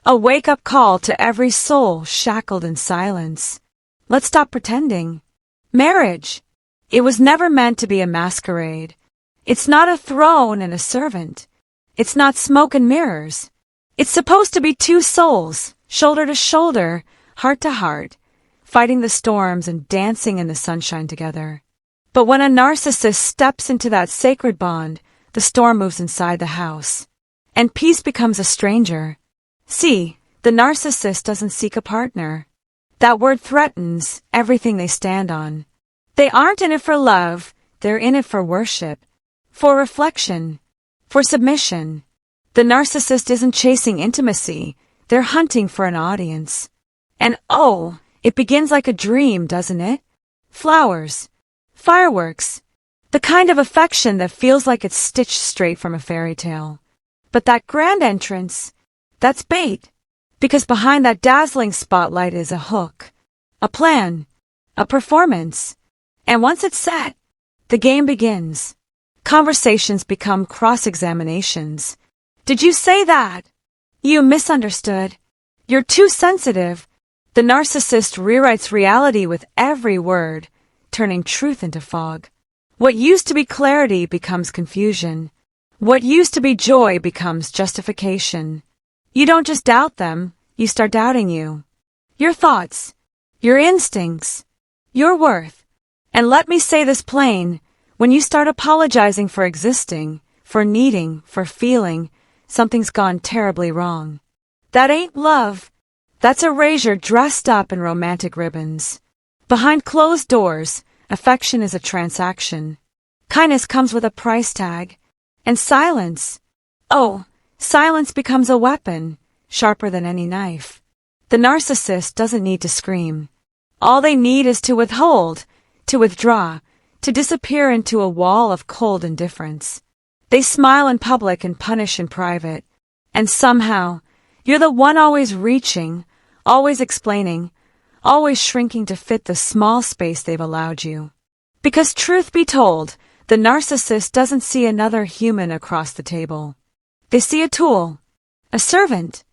A wake-up call to every soul shackled in silence. Let's stop pretending. Marriage. It was never meant to be a masquerade. It's not a throne and a servant. It's not smoke and mirrors. It's supposed to be two souls, shoulder to shoulder, heart to heart, fighting the storms and dancing in the sunshine together. But when a narcissist steps into that sacred bond, the storm moves inside the house, and peace becomes a stranger. See, the narcissist doesn't seek a partner. That word threatens everything they stand on. They aren't in it for love, they're in it for worship, for reflection, for submission. The narcissist isn't chasing intimacy, they're hunting for an audience. And oh, it begins like a dream, doesn't it? Flowers, fireworks, the kind of affection that feels like it's stitched straight from a fairy tale. But that grand entrance, that's bait, because behind that dazzling spotlight is a hook, a plan, a performance. And once it's set, the game begins. Conversations become cross-examinations. Did you say that? You misunderstood. You're too sensitive. The narcissist rewrites reality with every word, turning truth into fog. What used to be clarity becomes confusion. What used to be joy becomes justification. You don't just doubt them, you start doubting you. Your thoughts, your instincts, your worth. And let me say this plain, when you start apologizing for existing, for needing, for feeling, something's gone terribly wrong. That ain't love. That's erasure dressed up in romantic ribbons. Behind closed doors, affection is a transaction. Kindness comes with a price tag. And silence. Oh, silence becomes a weapon, sharper than any knife. The narcissist doesn't need to scream. All they need is to withhold, to withdraw, to disappear into a wall of cold indifference. They smile in public and punish in private. And somehow, you're the one always reaching, always explaining, always shrinking to fit the small space they've allowed you. Because truth be told, the narcissist doesn't see another human across the table. They see a tool, a servant,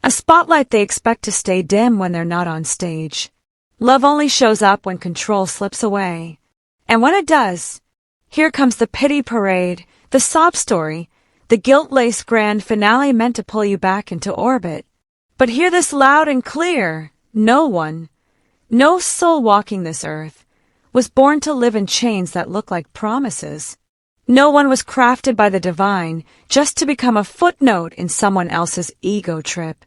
a spotlight they expect to stay dim when they're not on stage. Love only shows up when control slips away. And when it does, here comes the pity parade, the sob story, the guilt-laced grand finale meant to pull you back into orbit. But hear this loud and clear, no one, no soul walking this earth, was born to live in chains that look like promises. No one was crafted by the divine just to become a footnote in someone else's ego trip.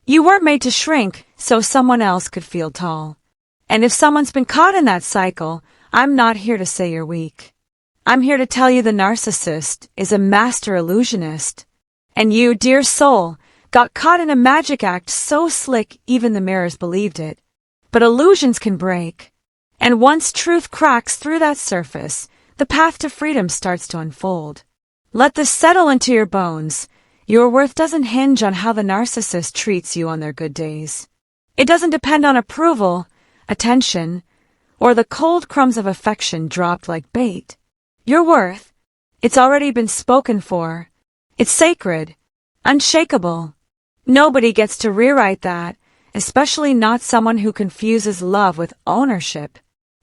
You weren't made to shrink so someone else could feel tall. And if someone's been caught in that cycle, I'm not here to say you're weak. I'm here to tell you the narcissist is a master illusionist. And you, dear soul, got caught in a magic act so slick even the mirrors believed it. But illusions can break. And once truth cracks through that surface, the path to freedom starts to unfold. Let this settle into your bones. Your worth doesn't hinge on how the narcissist treats you on their good days. It doesn't depend on approval, attention, or the cold crumbs of affection dropped like bait. Your worth, it's already been spoken for. It's sacred, unshakable. Nobody gets to rewrite that, especially not someone who confuses love with ownership.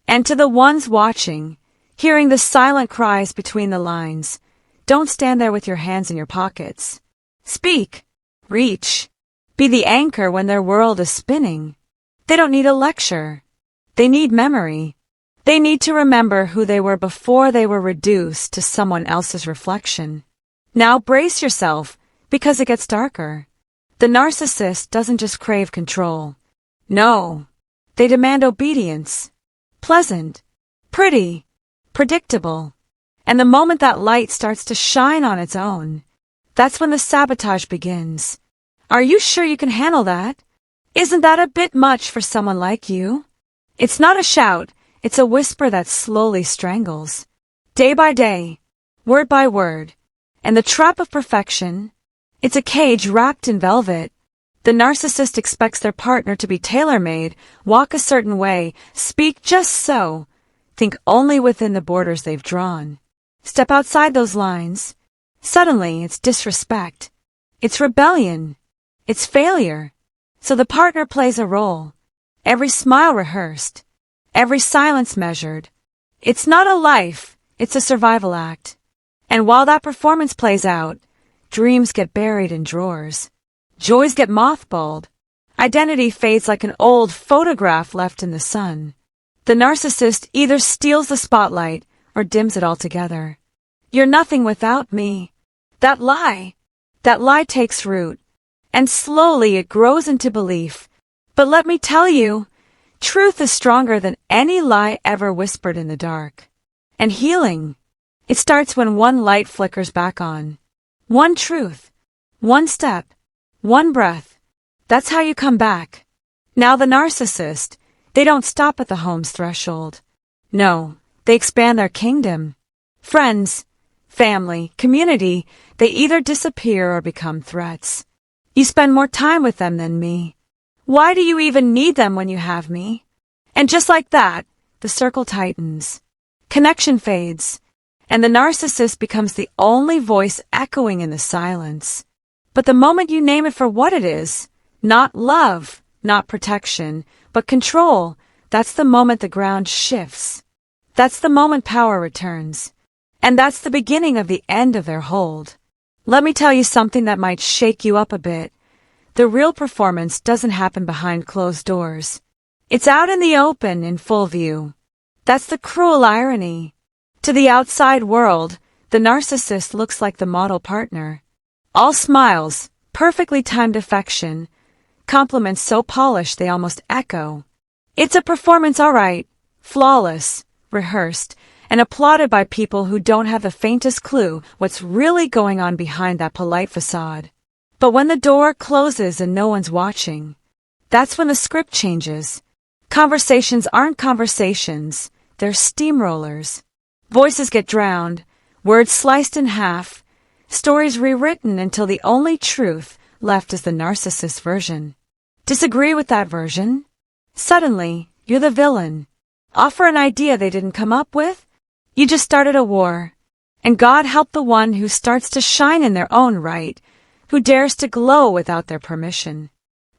And to the ones watching, hearing the silent cries between the lines, don't stand there with your hands in your pockets. Speak, reach, be the anchor when their world is spinning. They don't need a lecture. They need memory. They need to remember who they were before they were reduced to someone else's reflection. Now brace yourself, because it gets darker. The narcissist doesn't just crave control. No, they demand obedience. Pleasant, pretty, predictable. And the moment that light starts to shine on its own, that's when the sabotage begins. Are you sure you can handle that? Isn't that a bit much for someone like you? It's not a shout, it's a whisper that slowly strangles. Day by day, word by word. And the trap of perfection, it's a cage wrapped in velvet. The narcissist expects their partner to be tailor-made, walk a certain way, speak just so, think only within the borders they've drawn. Step outside those lines. Suddenly, it's disrespect. It's rebellion. It's failure. So the partner plays a role. Every smile rehearsed. Every silence measured. It's not a life, it's a survival act. And while that performance plays out, dreams get buried in drawers. Joys get mothballed. Identity fades like an old photograph left in the sun. The narcissist either steals the spotlight or dims it altogether. You're nothing without me. That lie takes root, and slowly it grows into belief. But let me tell you, truth is stronger than any lie ever whispered in the dark. And healing, it starts when one light flickers back on. One truth, one step, one breath. That's how you come back. Now the narcissist, they don't stop at the home's threshold. No, they expand their kingdom. Friends, family, community, they either disappear or become threats. You spend more time with them than me. Why do you even need them when you have me? And just like that, the circle tightens. Connection fades, and the narcissist becomes the only voice echoing in the silence. But the moment you name it for what it is, not love, not protection, but control, that's the moment the ground shifts. That's the moment power returns. And that's the beginning of the end of their hold. Let me tell you something that might shake you up a bit. The real performance doesn't happen behind closed doors. It's out in the open, in full view. That's the cruel irony. To the outside world, the narcissist looks like the model partner. All smiles, perfectly timed affection, compliments so polished they almost echo. It's a performance, all right, flawless, rehearsed, and applauded by people who don't have the faintest clue what's really going on behind that polite facade. But when the door closes and no one's watching, that's when the script changes. Conversations aren't conversations, they're steamrollers. Voices get drowned, words sliced in half, stories rewritten until the only truth left is the narcissist version. Disagree with that version? Suddenly, you're the villain. Offer an idea they didn't come up with? You just started a war. And God help the one who starts to shine in their own right, who dares to glow without their permission.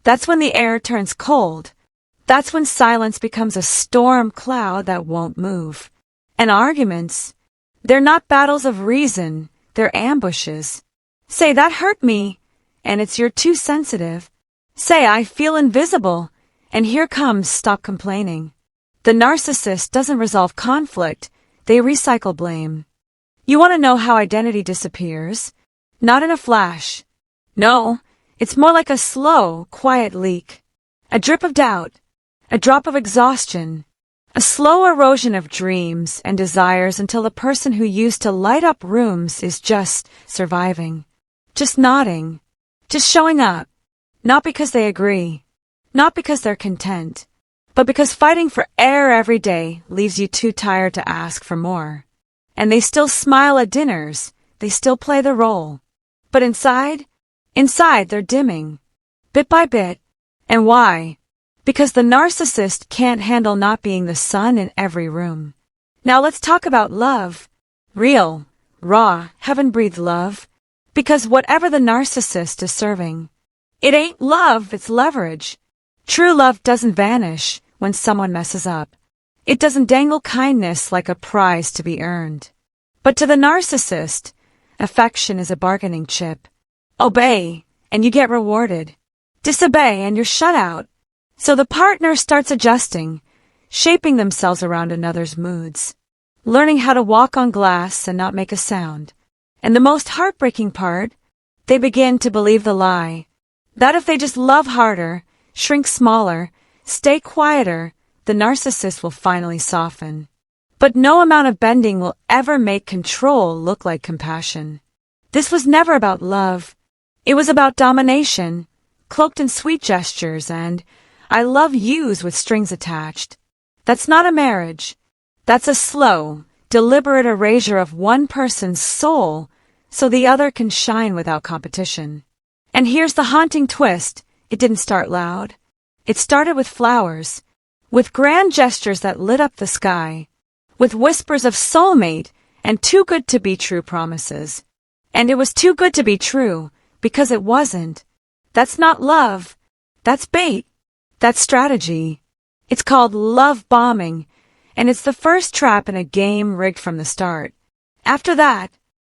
That's when the air turns cold. That's when silence becomes a storm cloud that won't move. And arguments, they're not battles of reason, they're ambushes. Say, that hurt me, and it's you're too sensitive. Say, I feel invisible, and here comes stop complaining. The narcissist doesn't resolve conflict, they recycle blame. You want to know how identity disappears? Not in a flash. No, it's more like a slow, quiet leak. A drip of doubt, a drop of exhaustion, a slow erosion of dreams and desires until the person who used to light up rooms is just surviving, just nodding, just showing up, not because they agree, not because they're content, but because fighting for air every day leaves you too tired to ask for more. And they still smile at dinners, they still play the role. But inside they're dimming, bit by bit. And why? Because the narcissist can't handle not being the sun in every room. Now let's talk about love. Real, raw, heaven-breathed love. Because whatever the narcissist is serving, it ain't love, it's leverage. True love doesn't vanish when someone messes up. It doesn't dangle kindness like a prize to be earned. But to the narcissist, affection is a bargaining chip. Obey, and you get rewarded. Disobey, and you're shut out. So the partner starts adjusting, shaping themselves around another's moods, learning how to walk on glass and not make a sound. And the most heartbreaking part, they begin to believe the lie, that if they just love harder, shrink smaller, stay quieter, the narcissist will finally soften. But no amount of bending will ever make control look like compassion. This was never about love. It was about domination, cloaked in sweet gestures and I love yous with strings attached. That's not a marriage. That's a slow, deliberate erasure of one person's soul so the other can shine without competition. And here's the haunting twist. It didn't start loud. It started with flowers, with grand gestures that lit up the sky, with whispers of soulmate and too good to be true promises. And it was too good to be true because it wasn't. That's not love. That's bait. That's strategy. It's called love bombing, and it's the first trap in a game rigged from the start. After that,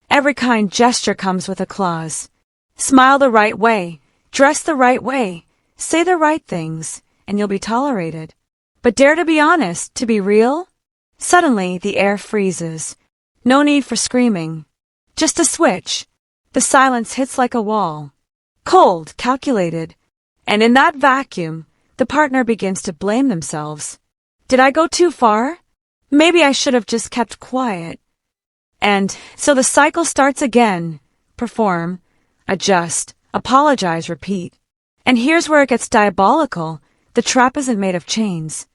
every kind gesture comes with a clause. Smile the right way, dress the right way, say the right things, and you'll be tolerated. But dare to be honest, to be real? Suddenly, the air freezes. No need for screaming. Just a switch. The silence hits like a wall. Cold, calculated. And in that vacuum, the partner begins to blame themselves. Did I go too far? Maybe I should have just kept quiet. And so the cycle starts again. Perform, adjust, apologize, repeat. And here's where it gets diabolical. The trap isn't made of chains.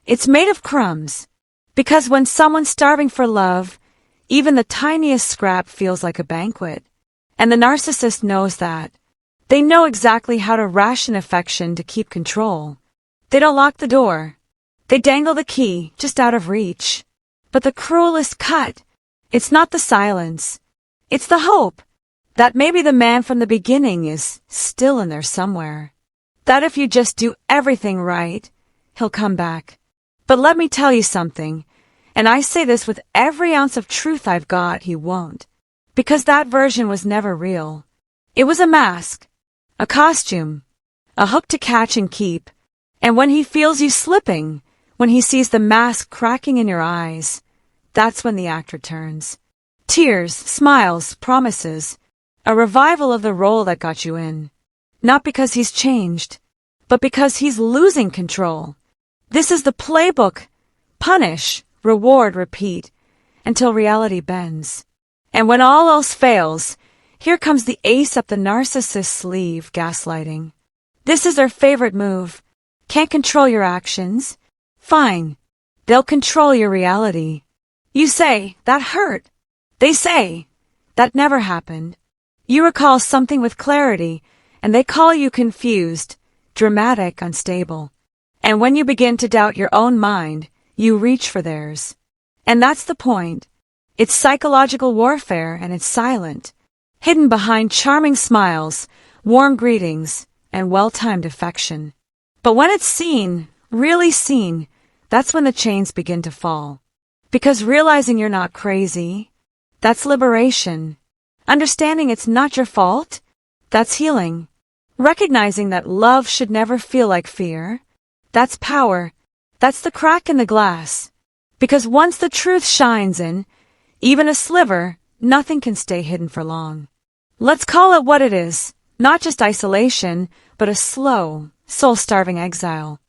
It's made of crumbs. Because when someone's starving for love, even the tiniest scrap feels like a banquet. And the narcissist knows that. They know exactly how to ration affection to keep control. They don't lock the door. They dangle the key just out of reach. But the cruelest cut, it's not the silence. It's the hope that maybe the man from the beginning is still in there somewhere. That if you just do everything right, he'll come back. But let me tell you something, and I say this with every ounce of truth I've got, he won't. Because that version was never real. It was a mask, a costume, a hook to catch and keep. And when he feels you slipping, when he sees the mask cracking in your eyes, that's when the act returns. Tears, smiles, promises, a revival of the role that got you in. Not because he's changed, but because he's losing control. This is the playbook. Punish, reward, repeat, until reality bends. And when all else fails, here comes the ace up the narcissist's sleeve, gaslighting. This is their favorite move. Can't control your actions? Fine. They'll control your reality. You say, that hurt. They say, that never happened. You recall something with clarity, and they call you confused, dramatic, unstable. And when you begin to doubt your own mind, you reach for theirs. And that's the point. It's psychological warfare, and it's silent, hidden behind charming smiles, warm greetings, and well-timed affection. But when it's seen, really seen, that's when the chains begin to fall. Because realizing you're not crazy, that's liberation. Understanding it's not your fault, that's healing. Recognizing that love should never feel like fear, that's power. That's the crack in the glass. Because once the truth shines in, even a sliver, nothing can stay hidden for long. Let's call it what it is, not just isolation, but a slow, soul-starving exile.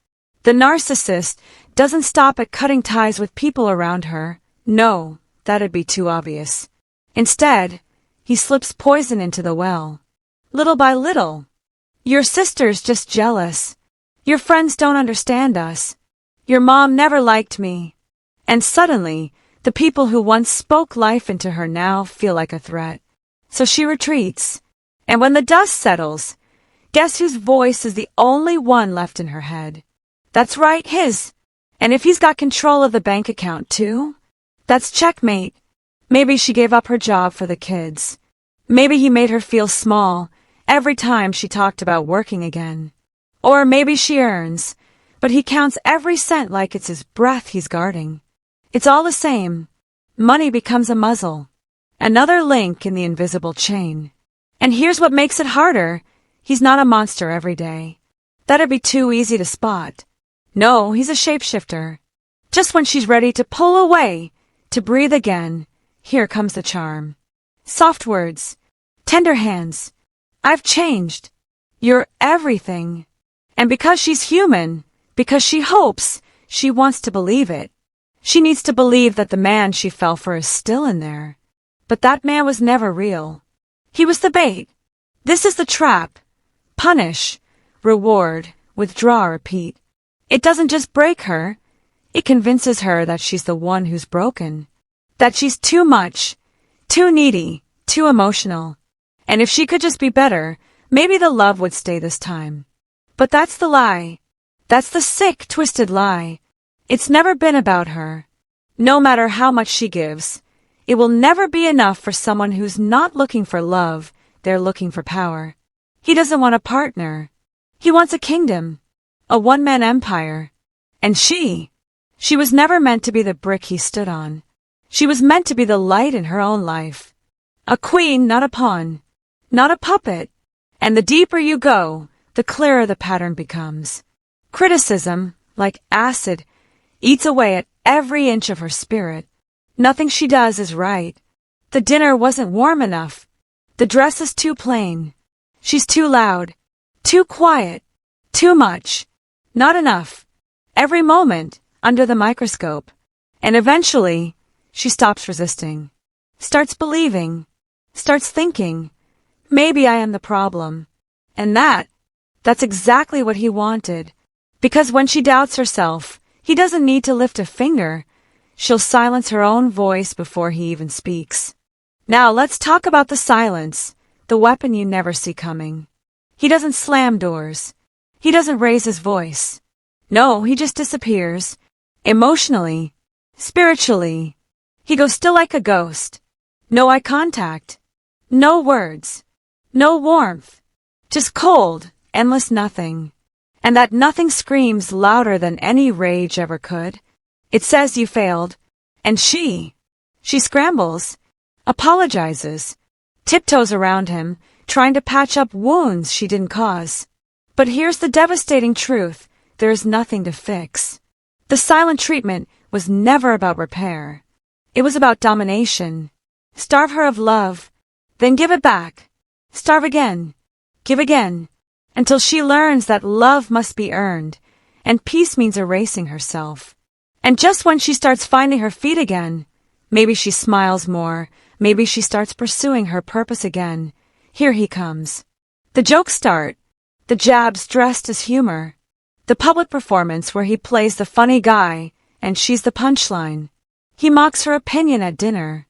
The narcissist doesn't stop at cutting ties with people around her. No, that'd be too obvious. Instead, he slips poison into the well. Little by little. Your sister's just jealous. Your friends don't understand us. Your mom never liked me. And suddenly, the people who once spoke life into her now feel like a threat. So she retreats. And when the dust settles, guess whose voice is the only one left in her head? That's right, his. And if he's got control of the bank account too, that's checkmate. Maybe she gave up her job for the kids. Maybe he made her feel small every time she talked about working again. Or maybe she earns, but he counts every cent like it's his breath he's guarding. It's all the same. Money becomes a muzzle. Another link in the invisible chain. And here's what makes it harder. He's not a monster every day. That'd be too easy to spot. No, he's a shapeshifter. Just when she's ready to pull away, to breathe again, here comes the charm. Soft words, tender hands. I've changed. You're everything. And because she's human, because she hopes, she wants to believe it. She needs to believe that the man she fell for is still in there. But that man was never real. He was the bait. This is the trap. Punish, reward, withdraw, repeat. It doesn't just break her. It convinces her that she's the one who's broken. That she's too much, too needy, too emotional. And if she could just be better, maybe the love would stay this time. But that's the lie. That's the sick, twisted lie. It's never been about her. No matter how much she gives, it will never be enough for someone who's not looking for love, they're looking for power. He doesn't want a partner. He wants a kingdom, a one-man empire. And she was never meant to be the brick he stood on. She was meant to be the light in her own life. A queen, not a pawn, not a puppet. And the deeper you go, the clearer the pattern becomes. Criticism, like acid, eats away at every inch of her spirit. Nothing she does is right. The dinner wasn't warm enough. The dress is too plain. She's too loud, too quiet, too much, not enough. Every moment, under the microscope. And eventually, she stops resisting, starts believing, starts thinking, maybe I am the problem. And that's exactly what he wanted. Because when she doubts herself, he doesn't need to lift a finger. She'll silence her own voice before he even speaks. Now let's talk about the silence, the weapon you never see coming. He doesn't slam doors. He doesn't raise his voice. No, he just disappears. Emotionally, spiritually. He goes still like a ghost. No eye contact. No words. No warmth. Just cold, endless nothing. And that nothing screams louder than any rage ever could. It says you failed. And she scrambles, apologizes, tiptoes around him, trying to patch up wounds she didn't cause. But here's the devastating truth. There is nothing to fix. The silent treatment was never about repair. It was about domination. Starve her of love, then give it back. Starve again, give again, until she learns that love must be earned, and peace means erasing herself. And just when she starts finding her feet again, maybe she smiles more, maybe she starts pursuing her purpose again, here he comes. The jokes start, the jabs dressed as humor, the public performance where he plays the funny guy and she's the punchline. He mocks her opinion at dinner,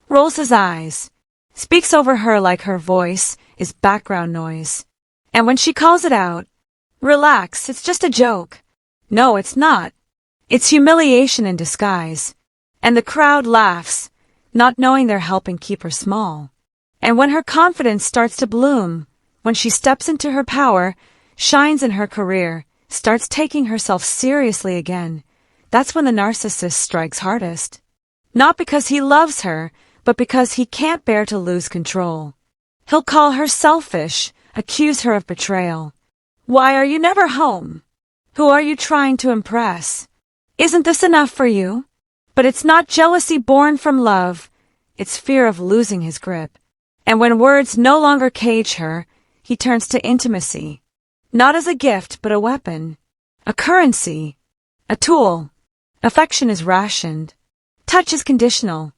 rolls his eyes, speaks over her like her voice is background noise. And when she calls it out, relax, it's just a joke. No, it's not. It's humiliation in disguise. And the crowd laughs, not knowing they're helping keep her small. And when her confidence starts to bloom, when she steps into her power, shines in her career, starts taking herself seriously again, that's when the narcissist strikes hardest. Not because he loves her, but because he can't bear to lose control. He'll call her selfish, accuse her of betrayal. Why are you never home? Who are you trying to impress? Isn't this enough for you? But it's not jealousy born from love. It's fear of losing his grip. And when words no longer cage her, he turns to intimacy. Not as a gift, but a weapon. A currency. A tool. Affection is rationed. Touch is conditional.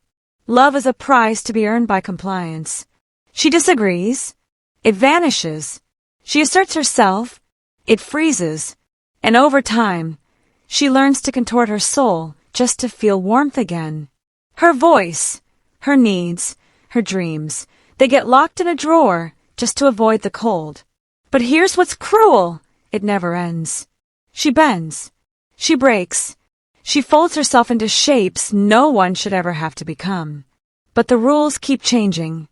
Love is a prize to be earned by compliance. She disagrees. It vanishes. She asserts herself. It freezes. And over time, she learns to contort her soul just to feel warmth again. Her voice, her needs, her dreams, they get locked in a drawer just to avoid the cold. But here's what's cruel. It never ends. She bends. She breaks. She folds herself into shapes no one should ever have to become. But the rules keep changing.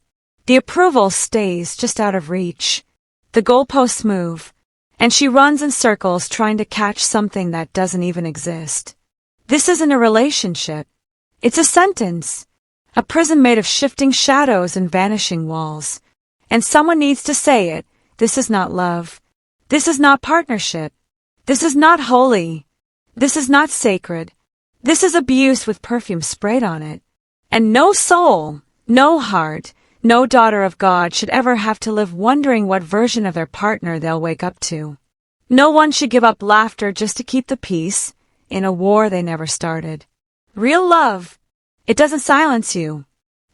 The approval stays just out of reach. The goalposts move, and she runs in circles trying to catch something that doesn't even exist. This isn't a relationship. It's a sentence. A prison made of shifting shadows and vanishing walls. And someone needs to say it. This is not love. This is not partnership. This is not holy. This is not sacred. This is abuse with perfume sprayed on it. And no soul, no heart, no daughter of God should ever have to live wondering what version of their partner they'll wake up to. No one should give up laughter just to keep the peace in a war they never started. Real love, it doesn't silence you.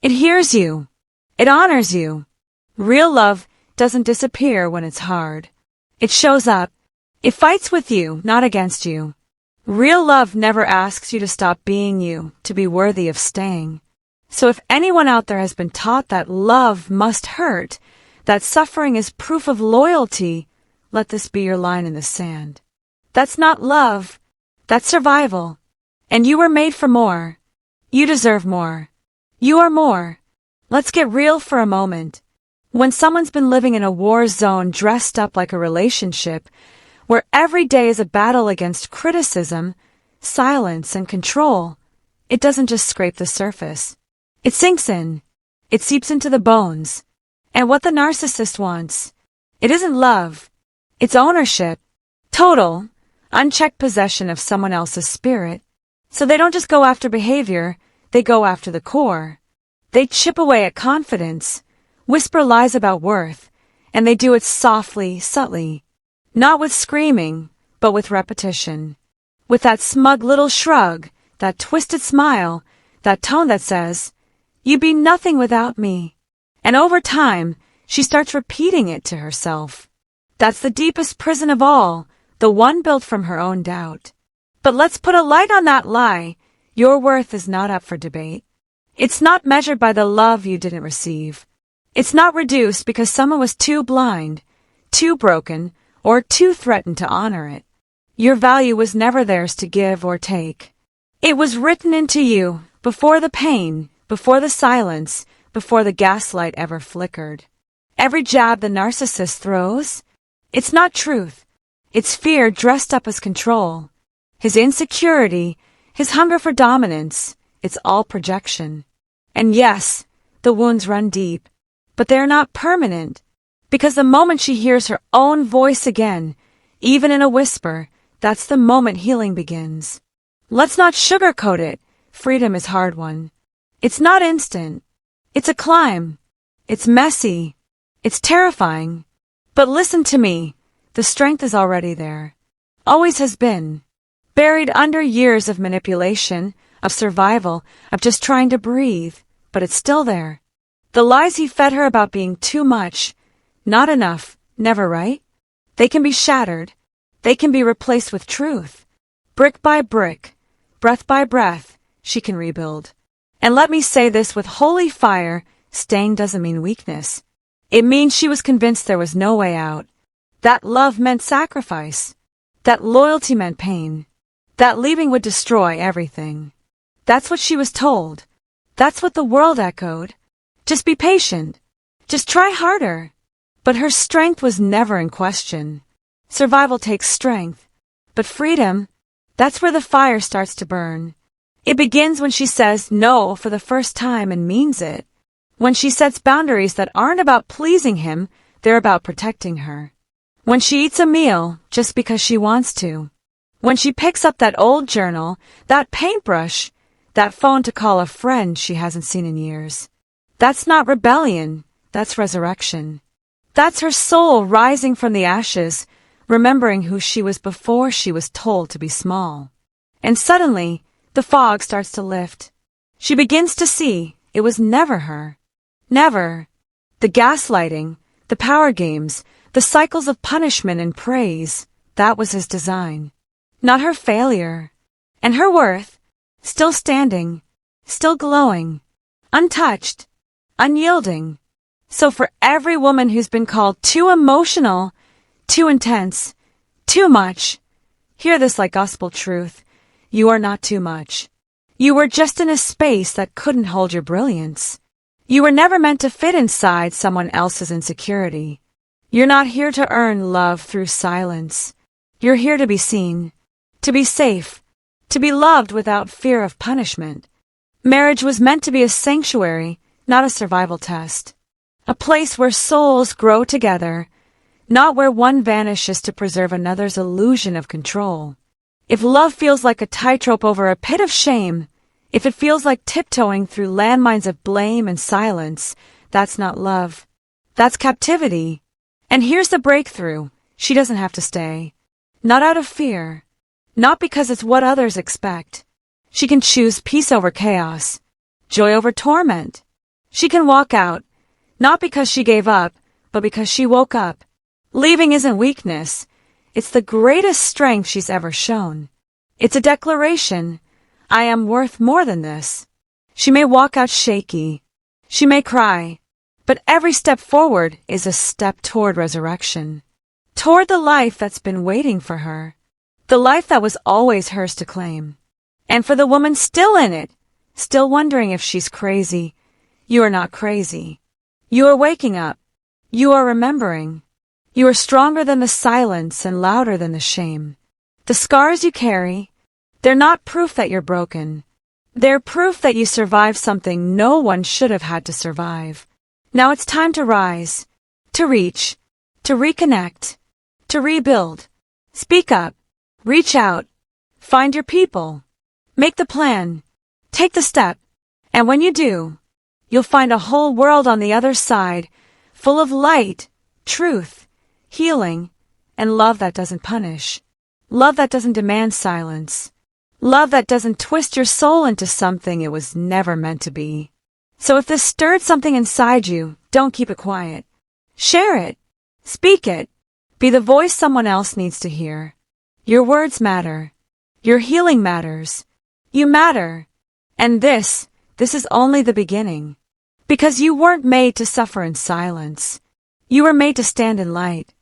It hears you. It honors you. Real love doesn't disappear when it's hard. It shows up. It fights with you, not against you. Real love never asks you to stop being you, to be worthy of staying. So if anyone out there has been taught that love must hurt, that suffering is proof of loyalty, let this be your line in the sand. That's not love. That's survival. And you were made for more. You deserve more. You are more. Let's get real for a moment. When someone's been living in a war zone dressed up like a relationship, where every day is a battle against criticism, silence, and control, it doesn't just scrape the surface. It sinks in. It seeps into the bones. And what the narcissist wants, it isn't love. It's ownership. Total, unchecked possession of someone else's spirit. So they don't just go after behavior, they go after the core. They chip away at confidence, whisper lies about worth, and they do it softly, subtly. Not with screaming, but with repetition. With that smug little shrug, that twisted smile, that tone that says, "You'd be nothing without me." And over time, she starts repeating it to herself. That's the deepest prison of all, the one built from her own doubt. But let's put a light on that lie. Your worth is not up for debate. It's not measured by the love you didn't receive. It's not reduced because someone was too blind, too broken, or too threatened to honor it. Your value was never theirs to give or take. It was written into you before the pain, before the silence, before the gaslight ever flickered. Every jab the narcissist throws, it's not truth. It's fear dressed up as control. His insecurity, his hunger for dominance, it's all projection. And yes, the wounds run deep, but they're not permanent. Because the moment she hears her own voice again, even in a whisper, that's the moment healing begins. Let's not sugarcoat it. Freedom is hard won. It's not instant. It's a climb. It's messy. It's terrifying. But listen to me. The strength is already there. Always has been. Buried under years of manipulation, of survival, of just trying to breathe. But it's still there. The lies he fed her about being too much, not enough, never right? They can be shattered. They can be replaced with truth. Brick by brick, breath by breath, she can rebuild. And let me say this with holy fire, staying doesn't mean weakness. It means she was convinced there was no way out. That love meant sacrifice. That loyalty meant pain. That leaving would destroy everything. That's what she was told. That's what the world echoed. Just be patient. Just try harder. But her strength was never in question. Survival takes strength. But freedom, that's where the fire starts to burn. It begins when she says no for the first time and means it. When she sets boundaries that aren't about pleasing him, they're about protecting her. When she eats a meal just because she wants to. When she picks up that old journal, that paintbrush, that phone to call a friend she hasn't seen in years. That's not rebellion, that's resurrection. That's her soul rising from the ashes, remembering who she was before she was told to be small. And suddenly, the fog starts to lift. She begins to see it was never her. Never. The gaslighting, the power games, the cycles of punishment and praise, that was his design. Not her failure. And her worth, still standing, still glowing, untouched, unyielding. So for every woman who's been called too emotional, too intense, too much, hear this like gospel truth. You are not too much. You were just in a space that couldn't hold your brilliance. You were never meant to fit inside someone else's insecurity. You're not here to earn love through silence. You're here to be seen, to be safe, to be loved without fear of punishment. Marriage was meant to be a sanctuary, not a survival test. A place where souls grow together, not where one vanishes to preserve another's illusion of control. If love feels like a tightrope over a pit of shame, if it feels like tiptoeing through landmines of blame and silence, that's not love. That's captivity. And here's the breakthrough. She doesn't have to stay. Not out of fear. Not because it's what others expect. She can choose peace over chaos, joy over torment. She can walk out, not because she gave up, but because she woke up. Leaving isn't weakness. It's the greatest strength she's ever shown. It's a declaration. I am worth more than this. She may walk out shaky. She may cry. But every step forward is a step toward resurrection. Toward the life that's been waiting for her. The life that was always hers to claim. And for the woman still in it, still wondering if she's crazy, you are not crazy. You are waking up. You are remembering. You are stronger than the silence and louder than the shame. The scars you carry, they're not proof that you're broken. They're proof that you survived something no one should have had to survive. Now it's time to rise, to reach, to reconnect, to rebuild. Speak up, reach out, find your people, make the plan, take the step, and when you do, you'll find a whole world on the other side, full of light, truth, healing, and love that doesn't punish. Love that doesn't demand silence. Love that doesn't twist your soul into something it was never meant to be. So if this stirred something inside you, don't keep it quiet. Share it. Speak it. Be the voice someone else needs to hear. Your words matter. Your healing matters. You matter. And this is only the beginning. Because you weren't made to suffer in silence. You were made to stand in light.